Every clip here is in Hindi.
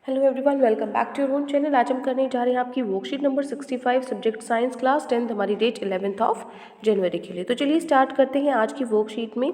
Hello everyone, welcome back to your own channel. आज हम करने जा रहे हैं आपकी worksheet number 65 subject science class 10th, हमारी डेट 11th ऑफ जनवरी के लिए। तो चलिए स्टार्ट करते हैं। आज की वर्कशीट में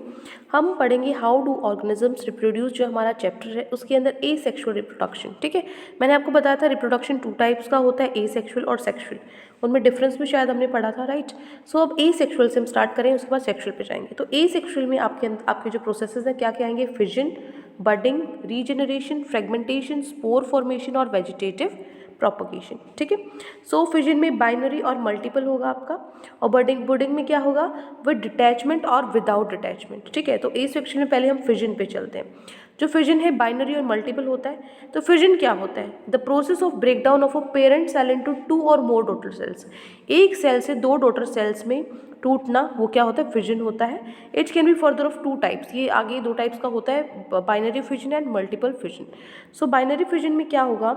हम पढ़ेंगे हाउ डू ऑर्गेनिजम्स रिप्रोड्यूस, जो हमारा चैप्टर है उसके अंदर ए सेक्शुअल रिप्रोडक्शन। ठीक है, मैंने आपको बताया था रिप्रोडक्शन 2 टाइप्स का होता है, ए सेक्शुअल और सेक्शुअल। उनमें डिफरेंस भी शायद हमने पढ़ा था, राइट। सो अब ए सेक्शुअल से हम स्टार्ट करें, उसके बाद सेक्शुअल पे जाएंगे। तो ए सेक्शुअल में आपके जो प्रोसेसेस हैं क्या क्या आएंगे? Fission, budding, regeneration, fragmentation, spore formation और वेजिटेटिव प्रोपगेशन। ठीक है, सो फिजन में बाइनरी और मल्टीपल होगा आपका, और बडिंग में क्या होगा? विद डिटैचमेंट और विदाउट डिटैचमेंट। ठीक है, तो ए सेक्शन में पहले हम फिजन पे चलते हैं। जो फिजन है बाइनरी और मल्टीपल होता है। तो फिजन क्या होता है? The process of breakdown of a parent cell into 2 और मोर डॉटर सेल्स। एक सेल से 2 डॉटर सेल्स में टूटना, वो क्या होता है? फिजन होता है। It can be further of 2 types, ये आगे 2 टाइप्स का होता है, binary fission and multiple fission. So binary fission में क्या होगा?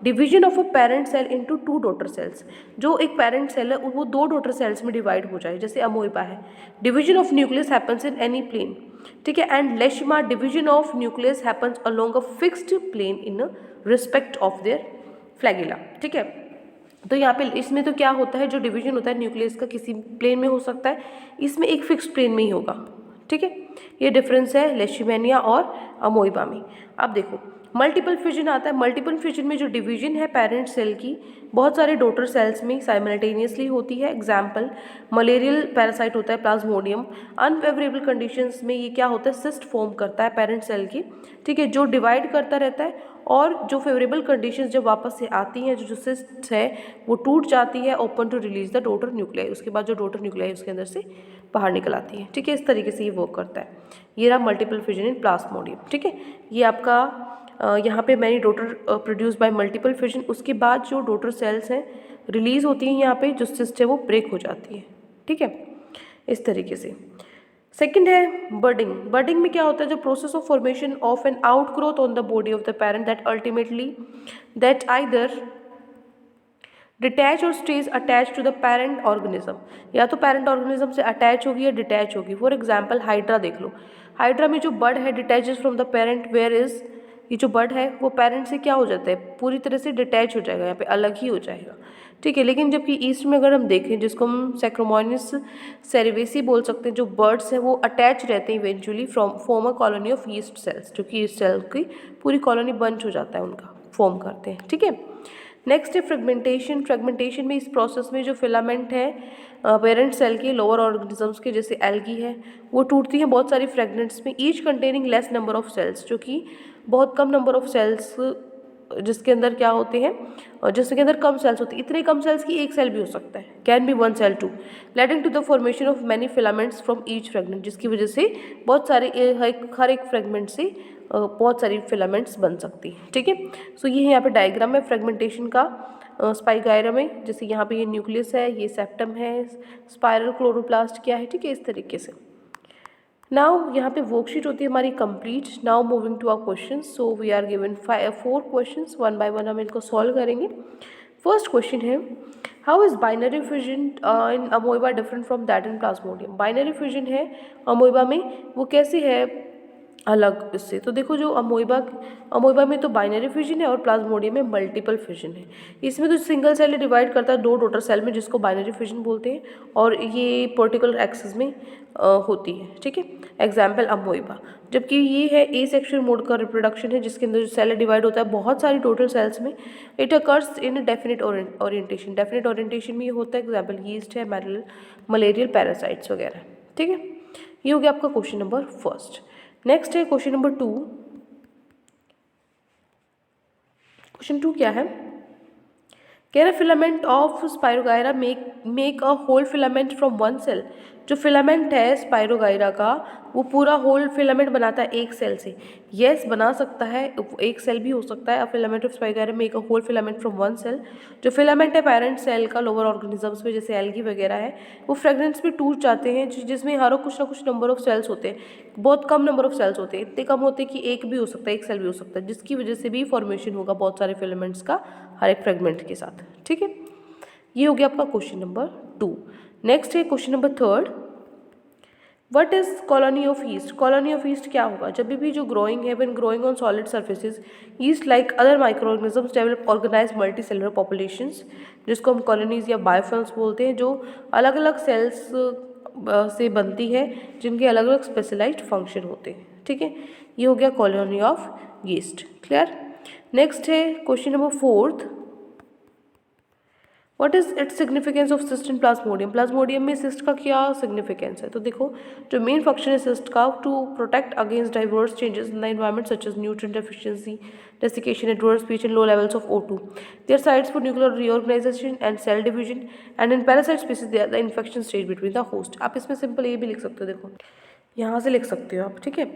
Division of a parent cell into 2 daughter cells. जो एक पेरेंट सेल है वो 2 डॉटर सेल्स में डिवाइड हो जाए, जैसे अमोइबा है। Division of nucleus happens in any plane. ठीक है, and leishmania division of nucleus happens along a fixed plane in respect of their flagella. ठीक है, तो यहाँ पे इसमें तो क्या होता है, जो डिवीजन होता है न्यूक्लियस का किसी प्लेन में हो सकता है, इसमें एक फिक्स्ड प्लेन में ही होगा। ठीक है, ये डिफरेंस है लेशिमेनिया और अमोइबा में। अब देखो मल्टीपल फिजन आता है। मल्टीपल फिजन में जो डिवीजन है पेरेंट सेल की बहुत सारे डॉटर सेल्स में साइमल्टेनियसली होती है। एग्जाम्पल मलेरियल पैरासाइट होता है प्लाज्मोडियम। अनफेवरेबल कंडीशंस में ये क्या होता है? सिस्ट फॉर्म करता है पेरेंट सेल की। ठीक है, जो डिवाइड करता रहता है, और जो फेवरेबल कंडीशंस जब वापस से आती हैं, जो सिस्ट है वो टूट जाती है, open to release the daughter nuclei. उसके बाद जो डॉटर न्यूक्लियाई उसके अंदर से बाहर निकल आती है। ठीक है, इस तरीके से ये वर्क करता है। ये रहा मल्टीपल फिजन इन प्लाज्मोडियम। ठीक है, ये आपका यहाँ पे many daughter produce by multiple fission. उसके बाद जो डॉटर सेल्स हैं रिलीज होती हैं, यहाँ पे जो सिस्ट है वो ब्रेक हो जाती है। ठीक है, इस तरीके से। सेकेंड है बर्डिंग। बर्डिंग में क्या होता है? जो process of formation of an outgrowth on the body of the parent that ultimately that either detach or stays attach to the parent organism. या तो पेरेंट ऑर्गेनिज्म से अटैच होगी या डिटैच होगी। फॉर एग्जाम्पल हाइड्रा देख लो। हाइड्रा में जो बर्ड है detaches from the parent, where is ये जो बर्ड है वो पेरेंट से क्या हो जाता है? पूरी तरह से डिटैच हो जाएगा, यहाँ पे अलग ही हो जाएगा। ठीक है, लेकिन जबकि ईस्ट में अगर हम देखें, जिसको हम सैक्रोमोनिस सेरेवेसी बोल सकते हैं, जो बर्ड्स हैं वो अटैच रहते हैं eventually from form a colony of east sales, जो कि ईस्ट सेल की पूरी कॉलोनी बंच हो जाता है उनका, फॉर्म करते हैं। ठीक है, नेक्स्ट है फ्रेगमेंटेशन। फ्रेगमेंटेशन में इस प्रोसेस में जो फिलामेंट है पेरेंट सेल के लोअर ऑर्गेनिजम्स के, जैसे एल्गी है, वो टूटती हैं बहुत सारी फ्रेगमेंट्स में, each containing less number of cells, जो कि बहुत कम नंबर ऑफ सेल्स जिसके अंदर क्या होते हैं, और जिसके अंदर कम सेल्स होती है। इतने कम सेल्स की एक सेल भी हो सकता है, can be 1 cell too, leading to the formation of many filaments from each fragment, जिसकी वजह से बहुत सारे हर एक फ्रेगमेंट से बहुत सारी फिलामेंट्स बन सकती हैं। ठीक है, सो ये यहाँ पे डायग्राम है फ्रेगमेंटेशन का स्पाइगायरा में। जैसे यहाँ पे ये न्यूक्लियस है, ये सेप्टम है, स्पाइरल क्लोरोप्लास्ट क्या है। ठीक है, इस तरीके से। नाउ यहाँ पे वर्कशीट होती है हमारी complete. Now moving to our question. So we are given 4 questions, one by one हम इनको सॉल्व करेंगे। फर्स्ट क्वेश्चन है, how is binary fission in amoeba different from that in plasmodium. Binary fission है अमोइबा में, वो कैसे है अलग इससे? तो देखो, जो अमोइबा में तो बाइनरी फिजन है और प्लाज्मोडियम में मल्टीपल फिजन है। इसमें तो सिंगल सेल डिवाइड करता है 2 डॉटर सेल में, जिसको बाइनरी फिजन बोलते हैं, और ये पर्टिकुलर एक्सिस में होती है। ठीक है, एग्जाम्पल अमोइबा। जबकि ये है ए सेक्शुअल मोड का रिप्रोडक्शन है, जिसके अंदर सेल डिवाइड होता है बहुत सारी टोटल सेल्स में। It occurs in definite orientation. Definite orientation में ये होता है, एग्जाम्पल यीस्ट है, मलेरियल पैरासाइट्स वगैरह। ठीक है, ये हो गया आपका क्वेश्चन नंबर फर्स्ट। नेक्स्ट है क्वेश्चन नंबर 2। क्वेश्चन 2 क्या है? कह रहा filament of spirogyra make a whole filament from 1 cell. जो फिलामेंट है स्पाइरोगायरा का, वो पूरा होल फिलामेंट बनाता है एक सेल से। यस, बना सकता है, एक सेल भी हो सकता है। A filament of spirogyra make a whole filament from 1 cell. जो फिलामेंट है पेरेंट सेल का लोअर ऑर्गेनिजम्स में, जैसे एल्गी वगैरह है, वो फ्रेगनेंट्स में टूट जाते हैं, जिसमें हर कुछ ना कुछ नंबर ऑफ सेल्स होते हैं। बहुत कम नंबर ऑफ सेल्स होते हैं, इतने कम होते हैं कि एक भी हो सकता है, एक सेल भी हो सकता है, जिसकी वजह से भी फॉर्मेशन होगा बहुत सारे फिलामेंट्स का हर एक फ्रेगमेंट के साथ। ठीक है, ये हो गया आपका क्वेश्चन नंबर 2। नेक्स्ट है question number 3। What is colony of yeast? Colony of yeast क्या होगा? जब भी जो ग्रोइंग है, when growing on solid surfaces, yeast like other micro organisms develop organize multi cellular populations, जिसको हम कॉलोनीज या बायोफिल्म्स बोलते हैं, जो अलग अलग सेल्स से बनती है, जिनके अलग अलग स्पेशलाइज्ड फंक्शन होते हैं। ठीक है, ये हो गया colony of yeast. Clear? Next है question number 4th, what is its significance of cyst in plasmodium? Plasmodium में सिस्ट का क्या सिग्निफिकेंस है? तो देखो, जो मेन फंक्शन है सिस्ट का, to protect against diverse changes in the environment such as nutrient deficiency, desiccation, adverse speech and low levels of O2. They are sites for nuclear reorganization and cell division, and in parasite species they are the infection stage between the host. आप इसमें सिंपल ये भी लिख सकते हो, देखो यहाँ से लिख सकते हो आप। ठीक है,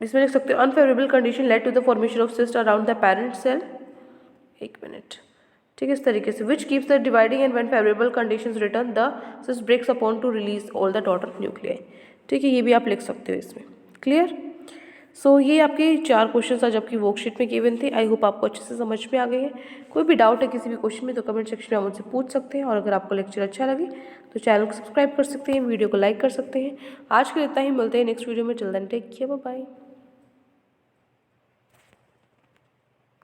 इसमें लिख सकते हो unfavourable condition led to the formation of cyst around the parent cell. एक मिनट। ठीक है, इस तरीके से which keeps the dividing and when favourable conditions return the cyst breaks upon to release all the daughter nuclei. ठीक है, ये भी आप लिख सकते हो इसमें। क्लियर? सो ये आपके 4 क्वेश्चन आज आपकी वर्कशीट में गिवन थे। आई होप आपको अच्छे से समझ में आ गए हैं। कोई भी डाउट है किसी भी क्वेश्चन में तो कमेंट सेक्शन में आप मुझसे पूछ सकते हैं, और अगर आपको लेक्चर अच्छा लगे तो चैनल को सब्सक्राइब कर सकते हैं, वीडियो को लाइक कर सकते हैं। आज के लिए इतना ही, मिलते हैं नेक्स्ट वीडियो में। Till then take care, bye bye.